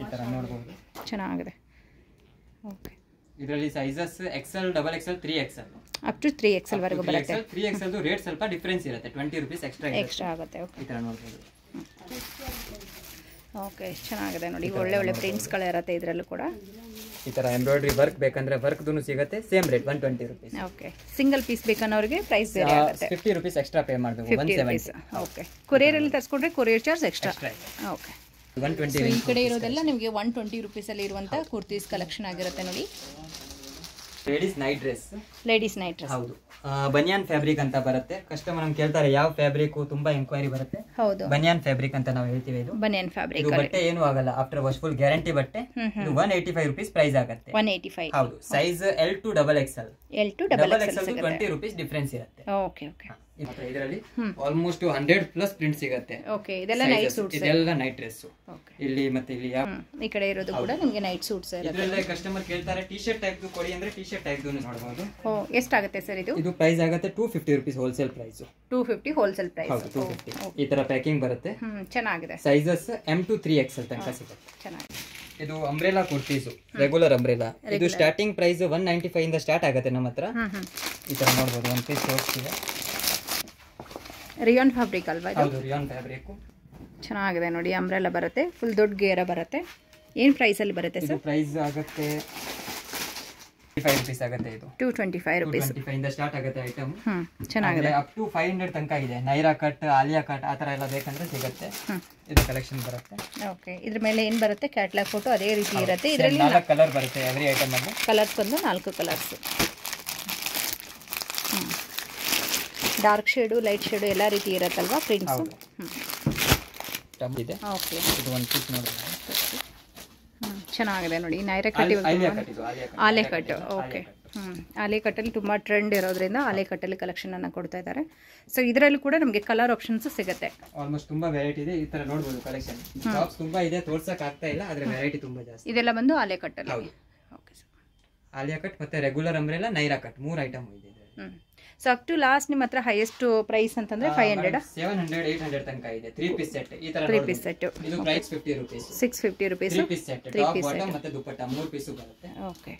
ಈ ತರ ನೋಡಬಹುದು, ಚೆನ್ನಾಗಿದೆ. ಓಕೆ, ಇದರಲ್ಲಿ sizes XL double XL 3XL up to 3XL ವರೆಗೂ ಬರುತ್ತೆ. 3XL ರೇಟ್ ಸ್ವಲ್ಪ ಡಿಫರೆನ್ಸ್ ಇರುತ್ತೆ, 20 ರೂಪೀಸ್ ಎಕ್ಸ್ಟ್ರಾ ಆಗುತ್ತೆ. ಓಕೆ, ಈ ತರ ನೋಡಬಹುದು. ಓಕೆ, ಚೆನ್ನಾಗಿದೆ ನೋಡಿ. ಒಳ್ಳೆ ಪ್ರಿಂಟ್ಸ್ಗಳು ಇರುತ್ತೆ ಇದರಲ್ಲೂ ಕೂಡ. ಈ ತರ ಎಂಬ್ರಾಯ್ಡರಿ ವರ್ಕ್ ಬೇಕಂದ್ರೆ ವರ್ಕ್ದು ಸಿಗುತ್ತೆ, same rate 120 rupees. Okay, single piece ಬೇಕನ್ನೋರಿಗೆ ಪ್ರೈಸ್ ಬೇರೆ ಆಗುತ್ತೆ. 50 ರೂಪೀಸ್ ಎಕ್ಸ್ಟ್ರಾ ಪೇ ಮಾಡಬೇಕು. 170. ಓಕೆ, ಕೊರಿಯರ್ ಅಲ್ಲಿ ತರಿಸ್ಕೊಂಡ್ರೆ ಕೊರಿಯರ್ ಚಾರ್ಜ್ ಎಕ್ಸ್ಟ್ರಾ. ಓಕೆ, 120. ಈ ಕಡೆ ಇರೋದೆಲ್ಲ ನಿಮಗೆ 120 ರೂಪೀಸ್ ಅಲ್ಲಿ ಇರುವಂತ ಕುರ್ತೀಸ್ ಕಲೆಕ್ಷನ್ ಆಗಿರುತ್ತೆ ನೋಡಿ. Ladies night dress. ಹೌದು, ಬನಿಯಾನ್ ಫ್ಯಾಬ್ರಿಕ್ ಅಂತ ಬರುತ್ತೆ. ಕಸ್ಟಮರ್ ನಮ್ಗೆ ಕೇಳ್ತಾರೆ ಯಾವ ಫ್ಯಾಬ್ರಿಕ್, ತುಂಬಾ ಎಂಕ್ವೈರಿ ಬರುತ್ತೆ. ಹೌದು, ಬನಿಯಾನ್ ಫ್ಯಾಬ್ರಿಕ್ ಅಂತ ನಾವು ಹೇಳ್ತೀವಿ. ಇದು ಬನಿಯಾನ್ ಫ್ಯಾಬ್ರಿಕ್. ಇದು ಬಟ್ಟೆ ಏನು ಆಗಲ್ಲ, ಆಫ್ಟರ್ ವಾಶ್ ಫುಲ್ ಗ್ಯಾರಂಟಿ ಬಟ್ಟೆ. ಇದು 185 ರೂಪೀಸ್ ಪ್ರೈಸ್ ಆಗುತ್ತೆ. 185. ಹೌದು, size L to double XL. Double XL 20 rupees difference ಇರುತ್ತೆ. ಓಕೆ ಓಕೆ, ಇದರಲ್ಲಿ ಆಲ್ಮೋಸ್ಟ್ 100+ ಪ್ರಿಂಟ್ ಸಿಗುತ್ತೆ. ಓಕೆ, ಇದೆಲ್ಲ ನೈಟ್ ಸೂಟ್ಸ್. ಇದೆಲ್ಲ ನೈಟ್ ಡ್ರೆಸ್. ಇಲ್ಲಿ ಮತ್ತೆ ಇಲ್ಲಿ ಈ ಕಡೆ ಇರೋದು ಕೂಡ ನಿಮಗೆ ನೈಟ್ ಸೂಟ್ಸ್ ಇರುತ್ತೆ. ಇದರಲ್ಲಿ ಕಸ್ಟಮರ್ ಕೇಳ್ತಾರೆ ಟಿ-ಶರ್ಟ್ ಟೈಪ್ ಕೊಡಿ ಅಂದ್ರೆ ಟಿ-ಶರ್ಟ್ ಟೈಪ್ ನೋಡಬಹುದು. ಎಷ್ಟಾಗುತ್ತೆ ಸರ್ ಇದು? ಇದು ಪ್ರೈಸ್ ಆಗುತ್ತೆ 250 rupees wholesale price. 250 wholesale price. ಹೌದು, 250. ಈ ತರ ಪ್ಯಾಕಿಂಗ್ ಬರುತ್ತೆ. ಚೆನ್ನಾಗಿದೆ. ಸೈಜಸ್ M to 3XL ತನಕ ಸಿಗುತ್ತೆ. ಚೆನ್ನಾಗಿದೆ. ಇದು ಅಂಬ್ರೆಲಾ ಕುರ್ತೀಸ್, ರೆಗ್ಯುಲರ್ ಅಂಬ್ರೆಲಾ. ಇದು ಸ್ಟಾರ್ಟಿಂಗ್ ಪ್ರೈಸ್ 195 ಇಂದ ಸ್ಟಾರ್ಟ್ ಆಗುತ್ತೆ ನಮ್ಮ ಹತ್ರ. ಈ ತರ ನೋಡಬಹುದು, ಒಂದು ಪೀಸ್ ತೋರಿಸ್ತಿದೆ. ರಿಯಾನ್ ಫ್ಯಾಬ್ರಿಕ್ ಅಲ್ವಾ ಇದು? ಹೌದು, ರಿಯಾನ್ ಫ್ಯಾಬ್ರಿಕ್. ಚೆನ್ನಾಗಿದೆ ನೋಡಿ. ಅಂಬ್ರೆಲಾ ಬರುತ್ತೆ, ಫುಲ್ ದೊಡ್ಡ ಗೇರ ಬರುತ್ತೆ. ಏನು ಪ್ರೈಸ್ ಅಲ್ಲಿ ಬರುತ್ತೆ ಸರ್? ಪ್ರೈಸ್ ಆಗುತ್ತೆ 25 ರೂಪೀಸ್ ಆಗುತ್ತೆ. ಇದು 225 ರೂಪೀಸ್. 225 ಇಂದ ಸ್ಟಾರ್ಟ್ ಆಗುತ್ತೆ ಐಟಮ್. ಚೆನ್ನಾಗಿದೆ. ಅಪ್ ಟು 500 ತನಕ ಇದೆ. ನೈರಾ ಕಟ್, ಆಲಿಯಾ ಕಟ್ ಆ ತರ ಎಲ್ಲ ಬೇಕಂದ್ರೆ ಸಿಗುತ್ತೆ. ಇದು ಕಲೆಕ್ಷನ್ ಬರುತ್ತೆ. ಓಕೆ, ಇದ್ರ ಮೇಲೆ ಏನು ಬರುತ್ತೆ? ಕ್ಯಾಟ್ಲಾಗ್ ಫೋಟೋ ಅದೇ ರೀತಿ ಇರುತ್ತೆ. ಇದರಲ್ಲಿ 4 ಕಲರ್ ಬರುತ್ತೆ ಎವ್ರಿ ಐಟಮ್ ಅಲ್ಲಿ. ಕಲರ್ಸ್ ಬಂದು 4 colours. Dark shade, light shade ಎಲ್ಲ ರೀತಿ ಇರುತ್ತಲ್ವಾ ಪ್ರಿಂಟ್ಸ್? ಇದೆ. ಓಕೆ, ಇದು ಒಂದು ಪೀಸ್ ನೋಡಿ. ಚೆನ್ನಾಗಿದೆ ನೋಡಿ. Naira cut, Alia cut. Okay, Alia ಕಟ್ಟಲ್ಲಿ ತುಂಬ ಟ್ರೆಂಡ್ ಇರೋದ್ರಿಂದ ಆಲಿಯಾ ಕಟ್ಟಲ್ಲಿ ಕಲೆಕ್ಷನ್ ಅನ್ನು ಕೊಡ್ತಾ ಇದ್ದಾರೆ. ಸೊ ಇದರಲ್ಲಿ ಕೂಡ ನಮಗೆ ಕಲರ್ ಆಪ್ಷನ್ಸ್ ಸಿಗುತ್ತೆ. ಆಲ್ಮೋಸ್ಟ್ ತುಂಬಾ ವೆರೈಟಿ ಇದೆ. ಈ ತರ ನೋಡಬಹುದು ಕಲೆಕ್ಷನ್. ಟಾಪ್ಸ್ ತುಂಬಾ ಇದೆ, ತೋರ್ಸಕ್ ಆಗ್ತಾ ಇಲ್ಲ, ಆದ್ರೆ ವೆರೈಟಿ ತುಂಬಾ ಜಾಸ್ತಿ. ಇದೆಲ್ಲ ಬಂದು ಆಲಿಯಾ ಕಟ್ಟಲ್ಲಿ. ಓಕೆ ಸರ್, ಆಲಿಯಾ ಕಟ್ ಮತ್ತೆ regular umbrella, Naira cut 3 item ಇದೆ. ಸೊ ಅಪ್ ಟು ಲಾಸ್ಟ್ ನಿಮ್ಮ ಹತ್ರ ಹೈಯೆಸ್ಟ್ ಪ್ರೈಸ್ ಅಂತಂದ್ರೆ 500, 700, 800 ತನಕ ಇದೆ. 3 ಪೀಸ್ ಸೆಟ್. ಈ ತರ 3 ಪೀಸ್ ಸೆಟ್. ಇದು price 50 rupees. 650 rupees. 3 piece set, top bottom ಮತ್ತೆ ದುಪಟ್ಟ 3 ಪೀಸ್ ಬರುತ್ತೆ. ಓಕೆ,